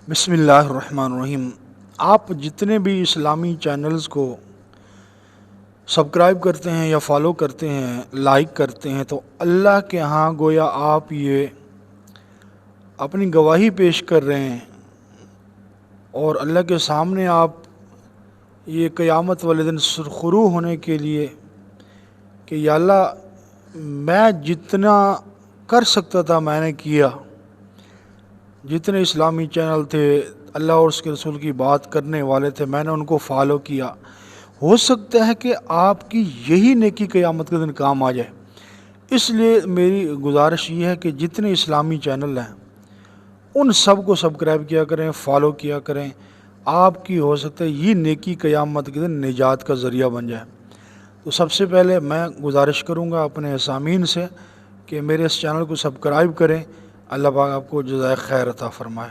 بسم اللہ الرحمن الرحیم۔ آپ جتنے بھی اسلامی چینلز کو سبسکرائب کرتے ہیں یا فالو کرتے ہیں، لائک کرتے ہیں، تو اللہ کے ہاں گویا آپ یہ اپنی گواہی پیش کر رہے ہیں، اور اللہ کے سامنے آپ یہ قیامت والے دن سرخرو ہونے کے لیے کہ یا اللہ میں جتنا کر سکتا تھا میں نے کیا، جتنے اسلامی چینل تھے اللہ اور اس کے رسول کی بات کرنے والے تھے میں نے ان کو فالو کیا۔ ہو سکتا ہے کہ آپ کی یہی نیکی قیامت کے دن کام آ جائے۔ اس لیے میری گزارش یہ ہے کہ جتنے اسلامی چینل ہیں ان سب کو سبسکرائب کیا کریں، فالو کیا کریں۔ آپ کی ہو سکتا ہے یہ نیکی قیامت کے دن نجات کا ذریعہ بن جائے۔ تو سب سے پہلے میں گزارش کروں گا اپنے سامعین سے کہ میرے اس چینل کو سبسکرائب کریں۔ اللہ پاک آپ کو جزائے خیر عطا فرمائے۔